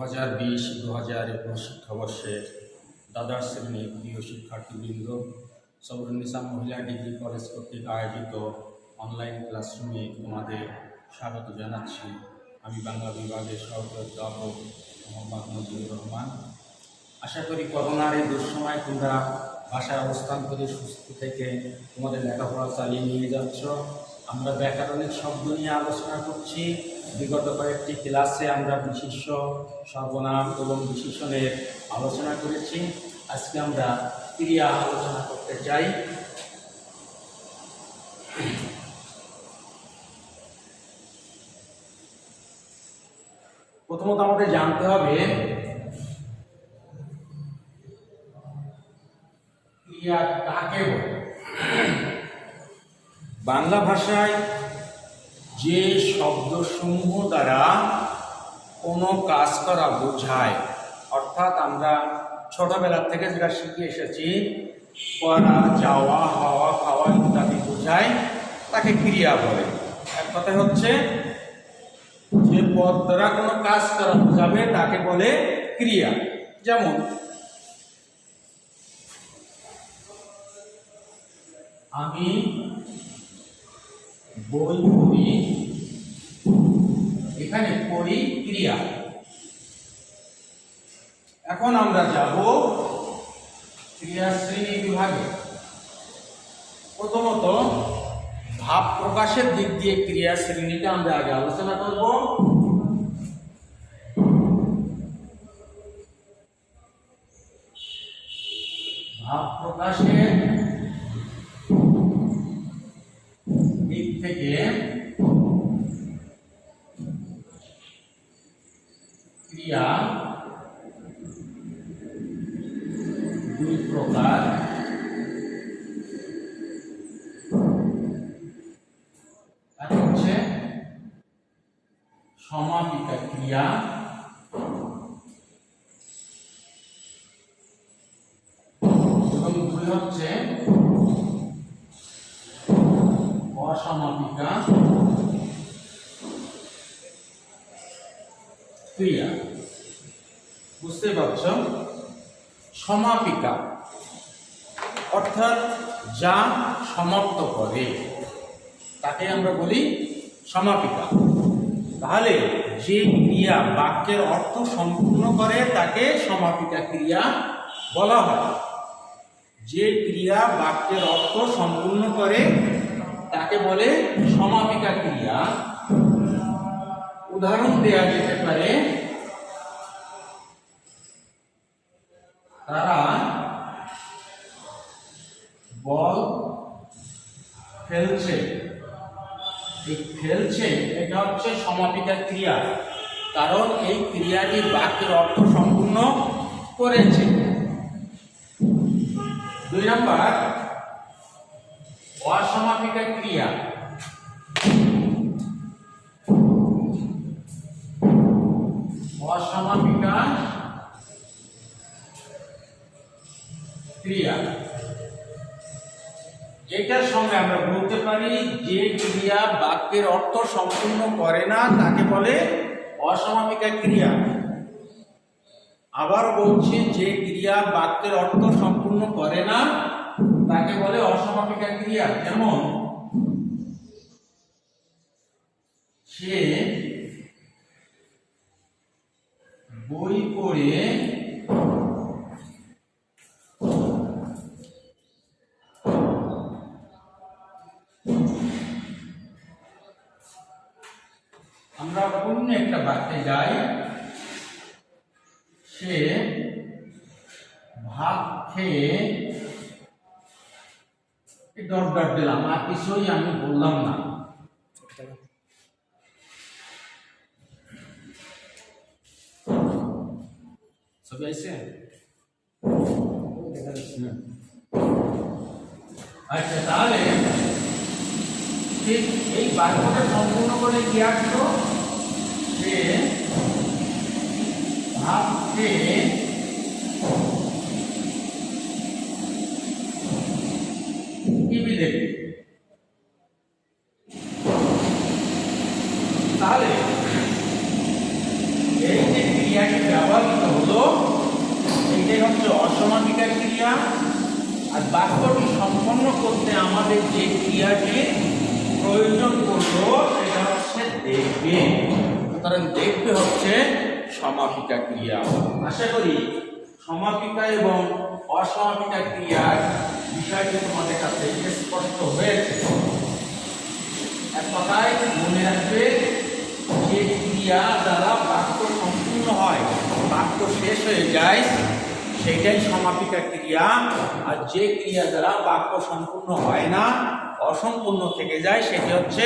2020-2021 শিক্ষাবর্ষের দ্বাদশ শ্রেণীর প্রিয় শিক্ষার্থীবৃন্দ, সবরুন্নিসা মহিলা ডিগ্রি কলেজ কর্তৃক আয়োজিত অনলাইন ক্লাসরুমে তোমাদের স্বাগত জানাচ্ছি। আমি বাংলা বিভাগের সহযোগী অধ্যাপক মোহাম্মদ নজিবুর রহমান। আশা করি করোনার এই দুঃসময় তোমরা বাসায় অবস্থান করে সুস্থ থেকে তোমাদের লেখাপড়া চালিয়ে নিয়ে যাচ্ছ। আমরা ব্যাকরণিক শব্দ নিয়ে আলোচনা করছি। বিগত কয়েকটি ক্লাসে আমরা বিশেষ্য, সর্বনাম এবং বিশেষণের আলোচনা করেছি। আজকে আমরা ক্রিয়া আলোচনা করতে চাই। প্রথমত আমাদের জানতে হবে ক্রিয়া কাকে বলে। বাংলা ভাষায় যে শব্দসমূহ দ্বারা কোনো কাজ করা বোঝায়, অর্থাৎ আমরা ছোটবেলা থেকে যেটা শিখে এসেছি, করা, যাওয়া, হওয়া, খাওয়া ইত্যাদি বোঝায়, তাকে ক্রিয়া বলে। এক কথা হচ্ছে যে পদ দ্বারা কোনো কাজ করা বোঝাবে তাকে বলে ক্রিয়া। যেমন আমি বই পড়ি, এখানে পড়ি ক্রিয়া। এখন আমরা যাব ক্রিয়া শ্রেণী বিভাগে। প্রথমত ভাব প্রকাশের দিক দিয়ে ক্রিয়া শ্রেণীটা আমরা আগে আলোচনা করব। ভাব প্রকাশের দিক থেকে ক্রিয়া দুই প্রকার। এক হচ্ছে সমাপিকা ক্রিয়া এবং দুই হচ্ছে অসমাপিকা ক্রিয়া। বুঝতে পারছ? সমাপিকা অর্থাৎ যা সমাপ্ত করে তাকে আমরা বলি সমাপিকা। তাহলে যে ক্রিয়া বাক্যের অর্থ সম্পূর্ণ করে তাকে সমাপিকা ক্রিয়া বলা হয়। যে ক্রিয়া বাক্যের অর্থ সম্পূর্ণ করে তাকে বলে সমাপিকা ক্রিয়া। উদাহরণ দেওয়া যেতে পারে, তারা বল ফেলছে। এই ফেলছে এটা হচ্ছে সমাপিকা ক্রিয়া, কারণ এই ক্রিয়াটি বাক্যের অর্থ সম্পূর্ণ করেছে। দুই নম্বর অসমাপিকা ক্রিয়া। অসমাপিকা ক্রিয়া এটার সঙ্গে আমরা বলতে পারি যে ক্রিয়া বাক্যের অর্থ সম্পূর্ণ করে না তাকে বলে অসমাপিকা ক্রিয়া। আবার বলছি, যে ক্রিয়া বাক্যের অর্থ সম্পূর্ণ করে না তাকে বলে অসমাপিকা ক্রিয়া। যেমন সে বই পড়ে আমরা অন্য একটা বাক্যে যাই, সে ভাত খেয়ে ডট ডট দিলাম, আর কিছুই আমি বললাম না। সবাই আছে? আচ্ছা, তাহলে ঠিক এই বাক্যটা সম্পূর্ণ করে কি আসলো? সে ভাত খেয়ে টিভি দেখে। তাহলে এই যে ক্রিয়াটা সমাপিকা ক্রিয়া। আর বাক্যটি সম্পন্ন করতে আমাদের যে ক্রিয়াটি প্রয়োজন করলো সেটা হচ্ছে দেখবে। সুতরাং দেখবে হচ্ছে সমাপিকা ক্রিয়া। আশা করি সমাপিকা এবং অসমাপিকা ক্রিয়ার বিষয়টি তোমাদের কাছে স্পষ্ট হয়েছে। এক কথায় মনে রাখবে, যে ক্রিয়া দ্বারা বাক্য সম্পূর্ণ হয়, বাক্য শেষ হয়ে যায়, সেটাই সমাপিকা ক্রিয়া। আর যে ক্রিয়া দ্বারা বাক্য সম্পূর্ণ হয় না, অসম্পূর্ণ থেকে যায়, সেটি হচ্ছে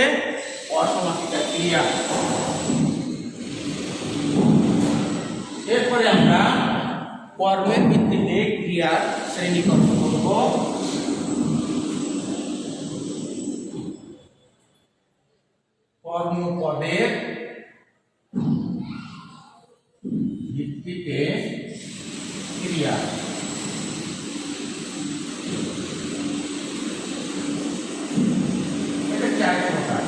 অসমাপিকা ক্রিয়া। এরপরে আমরা কর্মের ভিত্তিতে ক্রিয়ার শ্রেণীকরণ করব। কর্মপদের ভিত্তিতে ক্রিয়া। এটা 4 প্রকার।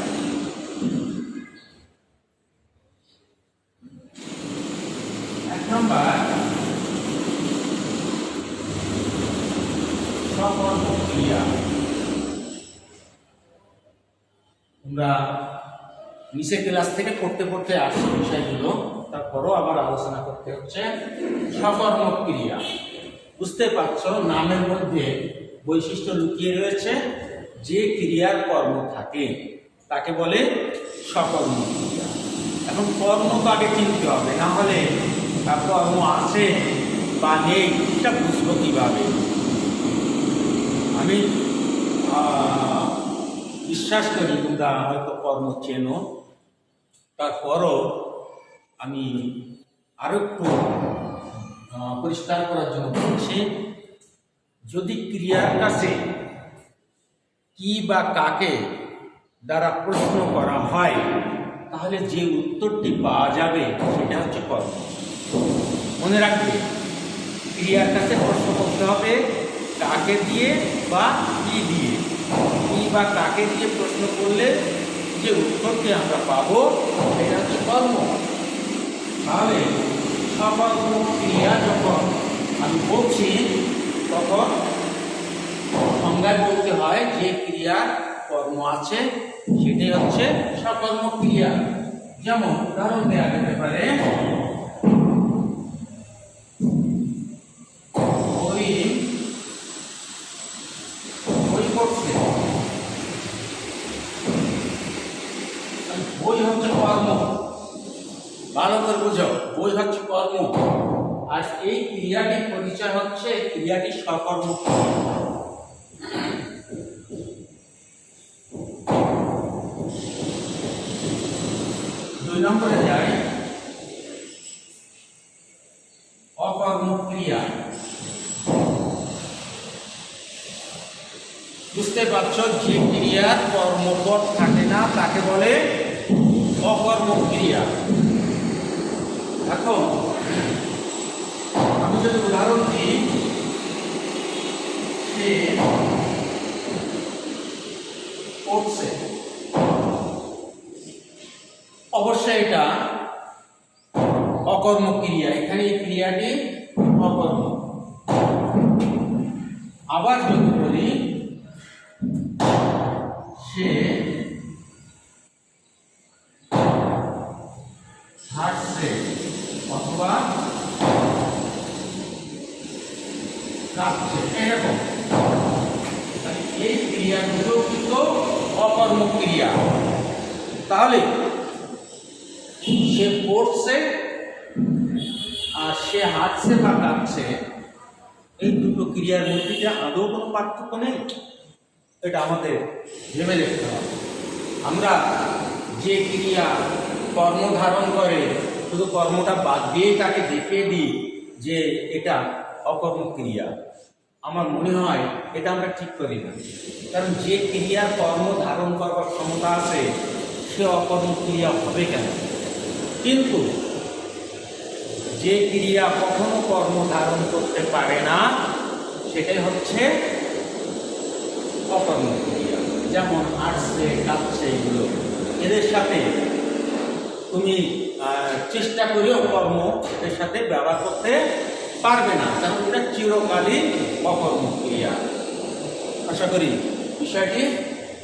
এক নম্বর সকর্ম ক্রিয়া। তোমরা নিচে ক্লাস থেকে পড়তে পড়তে আসছে বিষয়গুলো, তারপরও আবার আলোচনা করতে হচ্ছে। সকর্ম ক্রিয়া, বুঝতে পারছো নামের মধ্যে বৈশিষ্ট্য লুকিয়ে রয়েছে। যে ক্রিয়ার কর্ম থাকে তাকে বলে সকর্ম ক্রিয়া। এখন কর্ম তো আগে চিনতে হবে, না হলে কর্ম আছে বা নেই এটা বুঝবো কিভাবে। আমি বিশ্বাস করি তোমরা হয়তো কর্ম চেনো, তারপরও আমি আরো একটু পরিষ্কার করার জন্য বলছি। যদি ক্রিয়ার কাছে কি বা কাকে দ্বারা প্রশ্ন করা হয়, তাহলে যে উত্তরটি পাওয়া যাবে সেটা হচ্ছে কর্ম। মনে রাখবে, ক্রিয়ার কাছে প্রশ্ন করতে হবে কাকে দিয়ে বা কি দিয়ে। কি বা কাকে দিয়ে প্রশ্ন করলে যে উত্তরটি আমরা পাবো এটা হচ্ছে কর্ম। তাহলে সকর্ম ক্রিয়া যখন আমি বলছি, তখন সংজ্ঞায় বলতে হয় যে ক্রিয়ার কর্ম আছে সেটাই হচ্ছে সকর্ম ক্রিয়া। যেমন উদাহরণ দেওয়া যেতে পারে, বই পড়ছে। বই হচ্ছে কর্ম, ভালো করে বুঝো, বই হচ্ছে কর্ম। আর এই ক্রিয়াটির পরিচয় হচ্ছে ক্রিয়াটি সকর্ম। 2 নম্বরে যাই, অকর্ম ক্রিয়া। বুঝতে পারছো, যে ক্রিয়ার কর্মপদ থাকে না তাকে বলে অকর্ম ক্রিয়া। এখন আমি যদি উদাহরণ দিই, সে পড়ছে, অবশ্যই এটা অকর্ম ক্রিয়া। এখানে এই ক্রিয়াটি অকর্ম। আবার যদি বলি সে হাঁটছে অথবা কাঁপছে, এরকম, এই ক্রিয়াগুলো কিন্তু অকর্ম ক্রিয়া। তাহলে সে পড়ছে আর সে হাঁটছে বা কাঁপছে, এই দুটো ক্রিয়ার মধ্যে যে আদৌ কোনো পার্থক্য নেই, এটা আমাদের ভেবে দেখতে হবে। আমরা যে ক্রিয়া কর্ম ধারণ করে শুধু কর্মটা বাদ দিয়ে তাকে দেখিয়ে দিই যে এটা অকর্ম ক্রিয়া, আমার মনে হয় এটা আমরা ঠিক করি না। কারণ যে ক্রিয়ার কর্ম ধারণ করবার ক্ষমতা আছে সে অকর্ম ক্রিয়া হবে কেন? কিন্তু যে ক্রিয়া কখনো কর্ম ধারণ করতে পারে না সেটাই হচ্ছে অকর্ম ক্রিয়া। যেমন হাঁটছে, কাঁপছে, এগুলো এদের সাথে তুমি চেষ্টা করিও কর্ম এদের সাথে ব্যবহার করতে পারবে না, কারণ এটা চিরকালীন অকর্মক ক্রিয়া। আশা করি বিষয়টি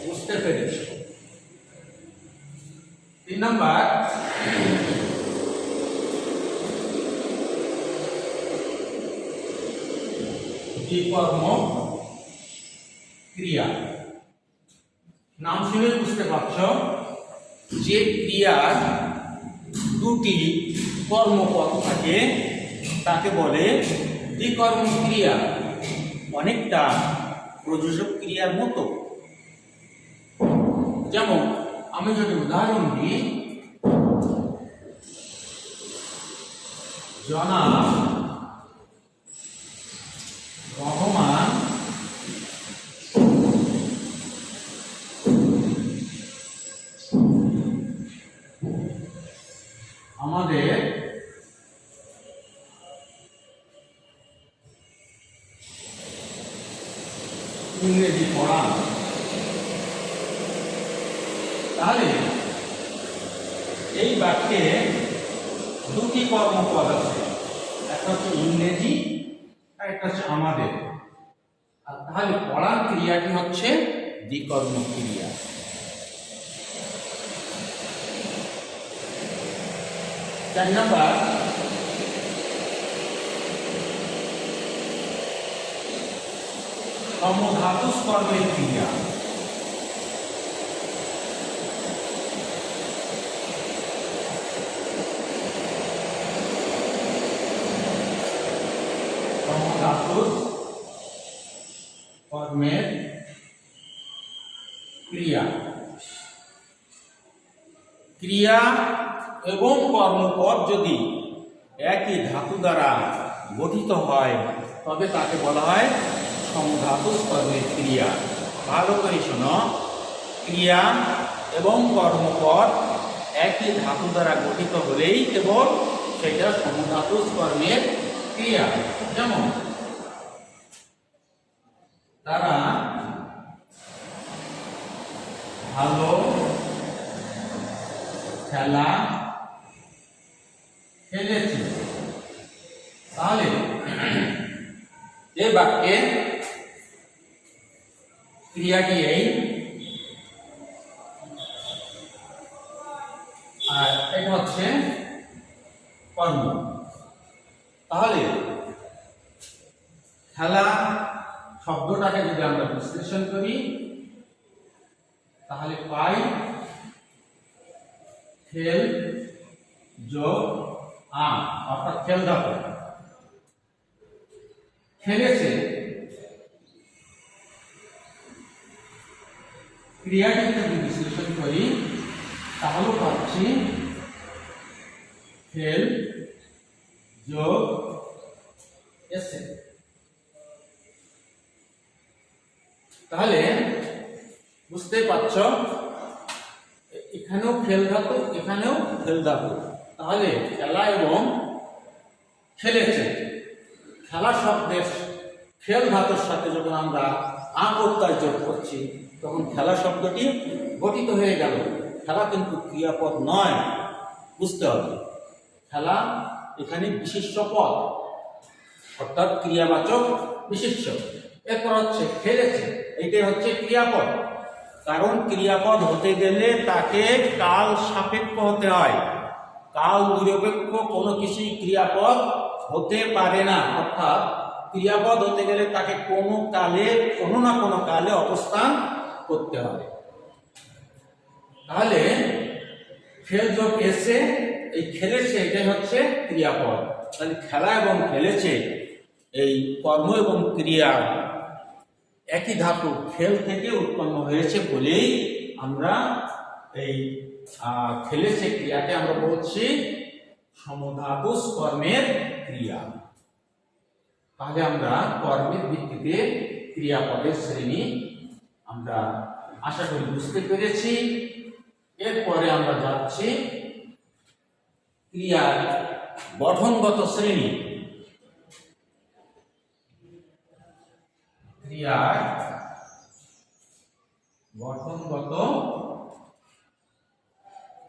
বুঝতে পেরেছ। 3 নাম্বার, বিকর্মক ক্রিয়া। নাম শুনে বুঝতে পারছ যে ক্রিয়ার দুটি কর্মপদ থাকে তাকে বলে দ্বিকর্মক ক্রিয়া। অনেকটা প্রযোজক ক্রিয়ার মতো। যেমন আমি যদি উদাহরণ দিই, জনাব রহমান আমাদের ইংরেজি পড়ান। তাহলে এই বাক্যে দুটি কর্মপদ আছে, একটা হচ্ছে ইংরেজি আর একটা হচ্ছে আমাদের। আর তাহলে পড়ার ক্রিয়াটি হচ্ছে দ্বিকর্মক ক্রিয়া। 4 নাম্বার, সমধাতু কর্মের ক্রিয়া। সমধাতু কর্মের ক্রিয়া। ক্রিয়া এবং কর্মপদ যদি একই ধাতু দ্বারা গঠিত হয় তবে তাকে বলা হয় সমধাতু কর্মের ক্রিয়া। ভালো করে শোনো, ক্রিয়া এবং কর্মপদ একই ধাতু দ্বারা গঠিত হলেই কেবল সেটা সমধাতু কর্মের ক্রিয়া। যেমন তারা ভালো খেলা খেলেছে। তাহলে এই বাক্যে ক্রিয়াটি এই, আর এটা হচ্ছে কর্ম। তাহলে খেলা শব্দটাকে যদি আমরা বিশ্লেষণ করি তাহলে পাই খেল যোগ আম, অর্থাৎ খেল ধাতু। খেলেছে ক্রিয়াটি যদি বিশ্লেষণ করি তাহলে পাচ্ছি খেল যোগ এসে। তাহলে বুঝতে পারছ এখানেও খেল ধাতু, এখানেও খেল ধাতু। তাহলে খেলা এবং খেলেছে, খেলা শব্দের খেল ধাতুর সাথে যখন আমরা আ প্রত্যয় যোগ করছি তখন খেলা শব্দটি গঠিত হয়ে গেল। খেলা কিন্তু ক্রিয়াপদ নয়, বুঝতে হবে। খেলা এখানে বিশেষ্য পদ, অর্থাৎ ক্রিয়াবাচক বিশেষ্য। এরপর হচ্ছে খেলেছে, এইটাই হচ্ছে ক্রিয়াপদ। কারণ ক্রিয়াপদ হতে গেলে তাকে কাল সাপেক্ষ হতে হয়। কাল নিরপেক্ষ কোনো কিছুই ক্রিয়াপদ হতে পারে না। অর্থাৎ ক্রিয়াপদ হতে গেলে তাকে কোনো কালে, কোনো না কোনো কালে অবস্থান করতে হবে। তাহলে খেল যোগ এসে, এই খেলেছে এটাই হচ্ছে ক্রিয়াপদ। তাহলে খেলা এবং খেলেছে এই কর্ম এবং ক্রিয়া একই ধাতু খেল থেকে উৎপন্ন হয়েছে বলেই আমরা এই খেলেছে ক্রিয়াকে আমরা বলছি সমধাতু কর্মের ক্রিয়া। তাহলে আমরা কর্মের ভিত্তিতে ক্রিয়াপদের শ্রেণী আমরা আশা করি বুঝতে পেরেছি। এরপরে আমরা যাচ্ছি ক্রিয়ার গঠনগত শ্রেণী। ক্রিয়ার গঠনগত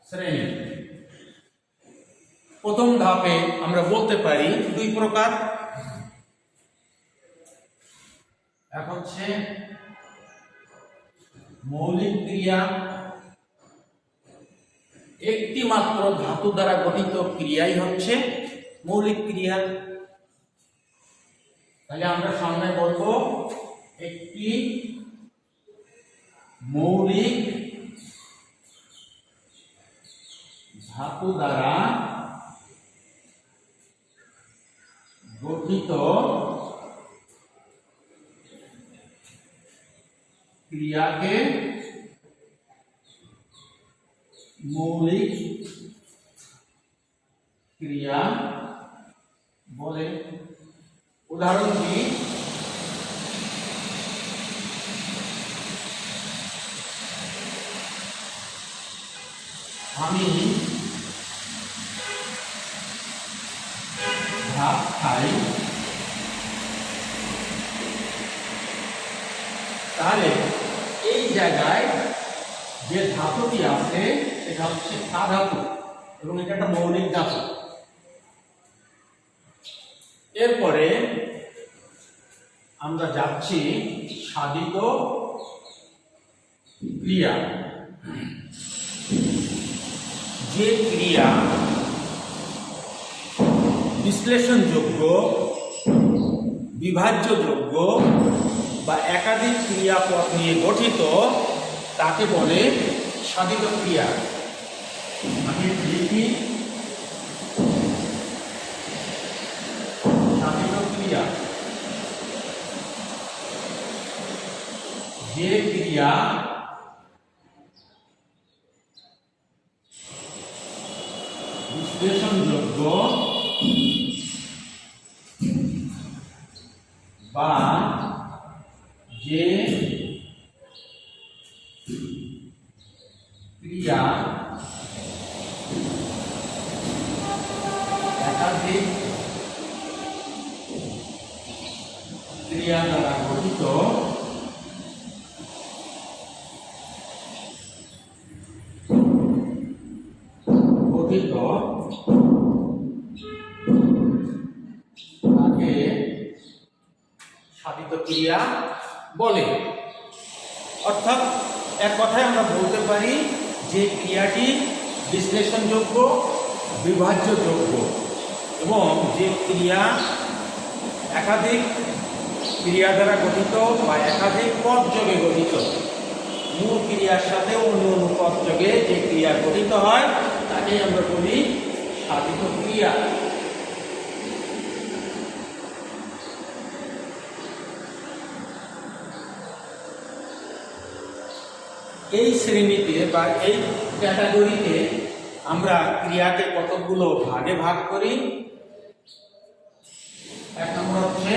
শ্রেণী। প্রথম ধাপে আমরা বলতে পারি দুই প্রকার, এখন হচ্ছে মৌলিক ক্রিয়া। একটি মাত্র ধাতু দ্বারা গঠিত ক্রিয়াই হচ্ছে মৌলিক ক্রিয়া। তাহলে আমরা সামনে বলবো একটি মৌলিক ধাতু দ্বারা গঠিত ক্রিয়াকে মৌলিক ক্রিয়া বলে। উদাহরণ কি, আমি ভাত খাই, তাহলে এই জায়গায় যে ধাতুটি আছে সেটা হচ্ছে কা ধাতু এবং এটা একটা মৌলিক ধাতু। এরপরে আমরা যাচ্ছি সাধিত ক্রিয়া। যে ক্রিয়া বিশ্লেষণযোগ্য, বিভাজ্যযোগ্য বা একাধিক ক্রিয়াপদ নিয়ে গঠিত তাকে বলে সাধিত ক্রিয়া। আমি লিখি সাধিত ক্রিয়া। যে ক্রিয়া বিশ্লেষণযোগ্য বা যে ক্রিয়া একাধিক ক্রিয়া দ্বারা গঠিত তাকে সাধিত ক্রিয়া বলে। অর্থাৎ এক কথায় আমরা বলতে পারি যে ক্রিয়াটি বিশ্লেষণযোগ্য, বিভাজ্যযোগ্য এবং যে ক্রিয়া একাধিক ক্রিয়া দ্বারা গঠিত বা একাধিক পদ যোগে গঠিত, মূল ক্রিয়ার সাথে অন্য অন্য পদ যোগে যে ক্রিয়া গঠিত হয় তাকে আমরা বলি সাধিত ক্রিয়া। এই শ্রেণীতে বা এই ক্যাটাগরিতে আমরা ক্রিয়াকে কতগুলো ভাগে ভাগ করি। এক নম্বর হচ্ছে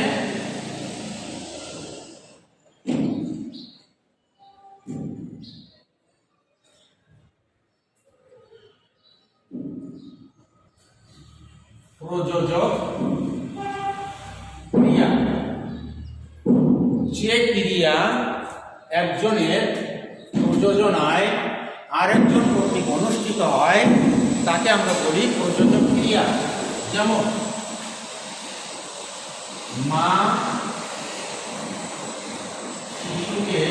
প্রযোজক ক্রিয়া। যে ক্রিয়া একজনের প্রযোজনায় আরেকজন কর্তৃক অনুষ্ঠিত হয় তাকে আমরা বলি প্রযোজক ক্রিয়া। যেমন মা শিশুকে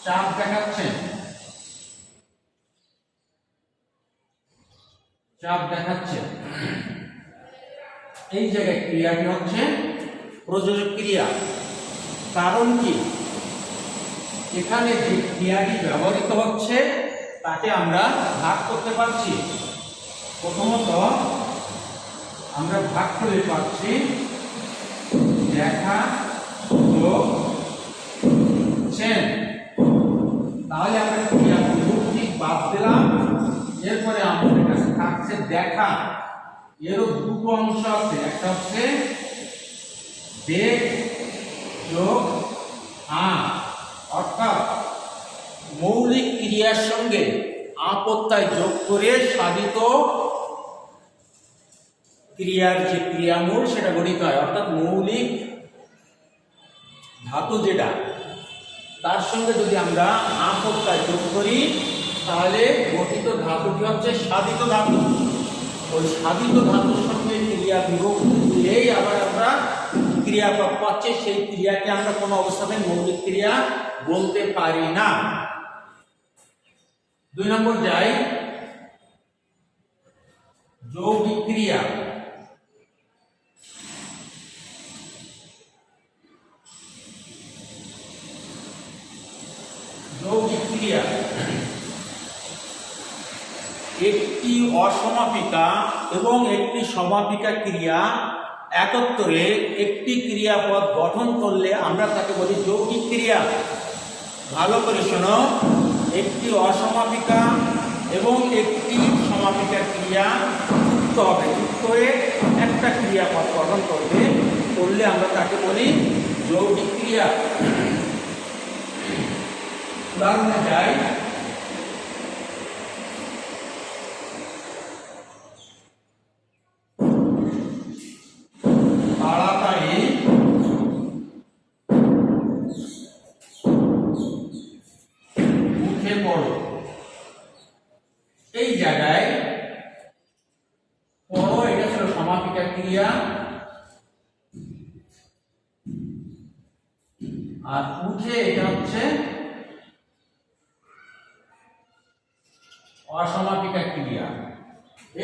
চাপ দেখাচ্ছেন, এই জায়গায় ক্রিয়াটি হচ্ছে প্রযোজক ক্রিয়া। কারণ কি, এখানে যে ক্রিয়াটি ব্যবহৃত হচ্ছে তাকে আমরা ভাগ করতে পারছি। প্রথমত আমরা ভাগ করে পাচ্ছি দেখা যোগ চেন। তাহলে আমরা ক্রিয়া ঠিক বাদ দিলাম। এরপরে আমাদের কাছে থাকছে দেখা। এরও দুটো অংশ আছে, একটা হচ্ছে দেখ যোগ আ, অর্থাৎ মৌলিক ক্রিয়ার সঙ্গে আপত্যায় যোগ করে সাধিত ক্রিয়ার যে ক্রিয়ামূল সেটা গঠিত হয়। অর্থাৎ মৌলিক ধাতু যেটা তার সঙ্গে যদি আমরা আপত্যায় যোগ করি তাহলে গঠিত ধাতুটি হচ্ছে সাধিত ধাতু। ওই সাধিত ধাতুর সঙ্গে ক্রিয়া বিভক্তি দিলেই আবার আমরা ক্রিয়াপদ পাচ্ছে সেই ক্রিয়াকে আমরা কোনো অবস্থাতে মৌলিক ক্রিয়া বলতে পারি না। 2 নম্বর যাই, যৌগিক ক্রিয়া। যৌগিক ক্রিয়া একটি অসমাপিকা এবং একটি সমাপিকা ক্রিয়া একত্রে একটি ক্রিয়াপদ গঠন করলে আমরা তাকে বলি যৌগিক ক্রিয়া। ভালো করে শোনো, একটি অসমাপিকা এবং একটি সমাপিকা ক্রিয়া যুক্ত হবে, যুক্ত হয়ে একটা ক্রিয়াপদ গঠন করলে আমরা তাকে বলি যৌগিক ক্রিয়া। উদাহরণে যাই, তাড়াতাড়ি উঠে পড়ো। এই জায়গায় পড়ো এটা ছিল সমাপিকা ক্রিয়া, আর উঠে এটা হচ্ছে অসমাপিকা ক্রিয়া।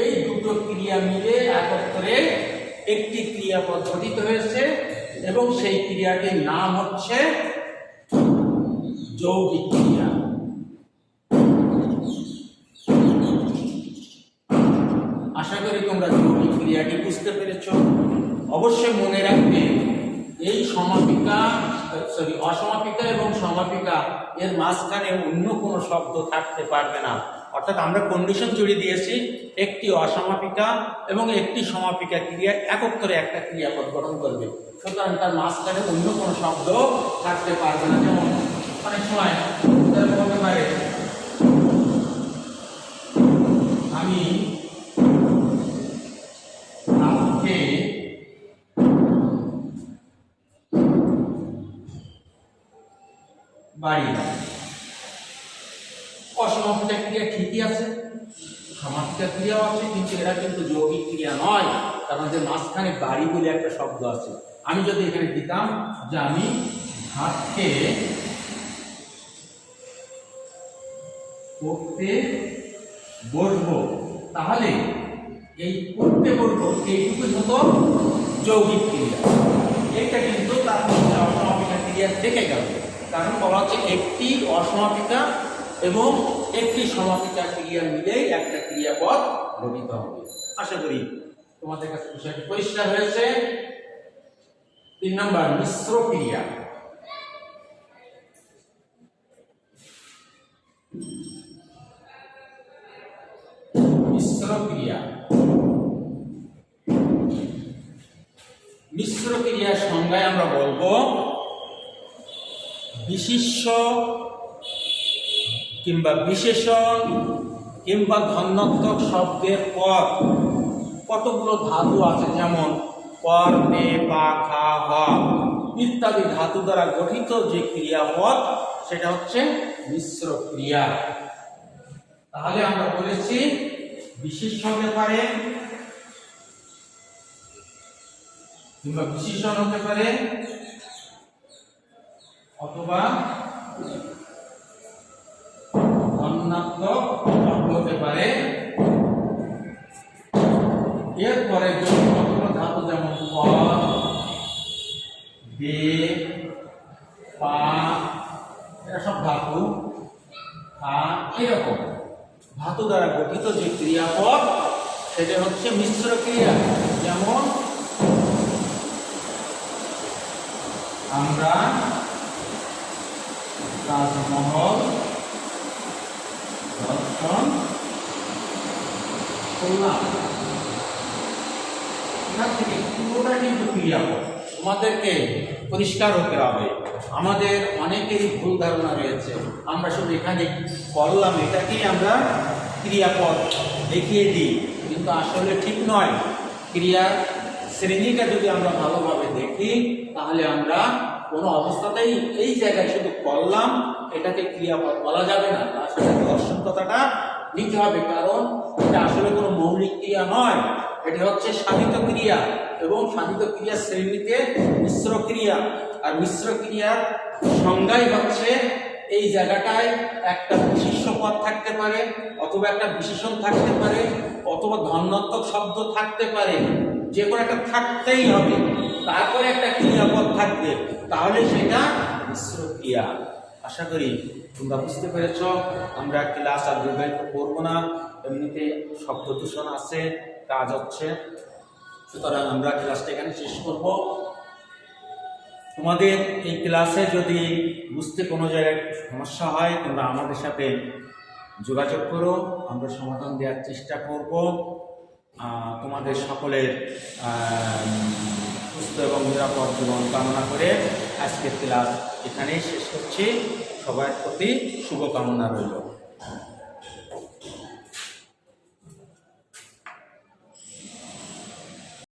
এই দুটো ক্রিয়া মিলে একত্রে একটি ক্রিয়াপদ গঠিত হয়েছে এবং সেই ক্রিয়াটির নাম হচ্ছে যৌগিক ক্রিয়া। আশা করি তোমরা যৌগিক ক্রিয়াটি বুঝতে পেরেছো। অবশ্যই মনে রাখবে, এই অসমাপিকা এবং সমাপিকা এর মাঝখানে অন্য কোনো শব্দ থাকতে পারবে না। অর্থাৎ আমরা কন্ডিশন জুড়ে দিয়েছি একটি অসমাপিকা এবং একটি সমাপিকা ক্রিয়া একত্রে একটা ক্রিয়াপদ গঠন করবে, সুতরাং তার মাঝখানে অন্য কোনো শব্দ থাকতে পারবে না। যেমন অনেক সময় বলতে পারে আমি আজকে বাড়ি। অসমাপিকা ক্রিয়া ঠিকই আছে, সমাপিকা ক্রিয়াও আছে, কিন্তু এরা কিন্তু যৌগিক ক্রিয়া নয়, কারণ যে মাঝখানে বাড়ি বলে একটা শব্দ আছে। আমি যদি এখানে দিতাম যে আমি ভাত খেয়ে পড়তে বসবো, তাহলে এই পড়তে বসবো এইটুকুই হতো যৌগিক ক্রিয়া। এটা কিন্তু তার মধ্যে অসমাপিকা ক্রিয়া থেকে গেল, কারণ বলা হচ্ছে একটি অসমাপিকা এবং একটি সমাপিকা ক্রিয়া মিলেই একটা ক্রিয়াপদ গঠিত হবে। আশা করি তোমাদের কাছে বিষয়টি পরিষ্কার হয়েছে। 3 নম্বর, মিশ্র ক্রিয়া। মিশ্র ক্রিয়া, মিশ্র ক্রিয়ার সংজ্ঞায় আমরা বলবো বিশিষ্য কিংবা বিশেষণ কিংবা ধন্যাত্মক শব্দের পর কতগুলো ধাতু আছে, যেমন কর, পে, পা, খা, হ ইত্যাদি ধাতু দ্বারা গঠিত যে ক্রিয়াপদ সেটা হচ্ছে মিশ্র ক্রিয়া। তাহলে আমরা বলেছি বিশেষ্য হতে পারে কিংবা বিশেষণ হতে পারে অথবা ধন্যাত্মক শব্দ হতে পারে। এরপরে কতগুলো ধাতু, যেমন ক, বে, পা, এরা সব ধাতু, এরকম ধাতু দ্বারা গঠিত যে ক্রিয়াপদ সেটা হচ্ছে মিশ্র ক্রিয়া। যেমন আমরা তাজমহল দর্শন করলাম, এখান থেকে পুরোটা কিন্তু ক্রিয়াপদ। তোমাদেরকে পরিষ্কার হতে হবে, আমাদের অনেকেরই ভুল ধারণা রয়েছে, আমরা শুধু এখানে করলাম এটাকেই আমরা ক্রিয়াপদ দেখিয়ে দিই, কিন্তু আসলে ঠিক নয়। ক্রিয়ার শ্রেণীটা যদি আমরা ভালোভাবে দেখি তাহলে আমরা কোনো অবস্থাতেই এই জায়গায় শুধু করলাম এটাকে ক্রিয়াপদ বলা যাবে না, তার সাথে দর্শন কথাটা নিতে হবে, কারণ এটা আসলে কোনো মৌলিক ক্রিয়া নয়, এটা হচ্ছে সাধিত ক্রিয়া। এবং সাধিত ক্রিয়া শ্রেণীতে মিশ্র ক্রিয়া। আর মিশ্র ক্রিয়ার সংজ্ঞাই হচ্ছে এই জায়গাটায় একটা বিশেষ্য পদ থাকতে পারে, অথবা একটা বিশেষণ থাকতে পারে, অথবা ধন্যাত্মক শব্দ থাকতে পারে, যে কোনো একটা থাকতেই হবে, তারপরে একটা ক্রিয়াপদ থাকবে, তাহলে সেটা মিশ্র ক্রিয়া। আশা করি তোমরা বুঝতে পেরেছ। আমরা ক্লাস আর দীর্ঘায়িত করবো না, এমনিতে শব্দ দূষণ আছে, কাজ হচ্ছে, সুতরাং আমরা ক্লাসটা এখানে শেষ করব। তোমাদের এই ক্লাসে যদি বুঝতে কোনো জায়গায় সমস্যা হয়, তোমরা আমাদের সাথে যোগাযোগ করো, আমরা সমাধান দেওয়ার চেষ্টা করব। তোমাদের সকলের সুস্থ এবং নিরাপদ জীবন কামনা করে আজকের ক্লাস এখানেই শেষ করছি। সবার প্রতি শুভকামনা রইল।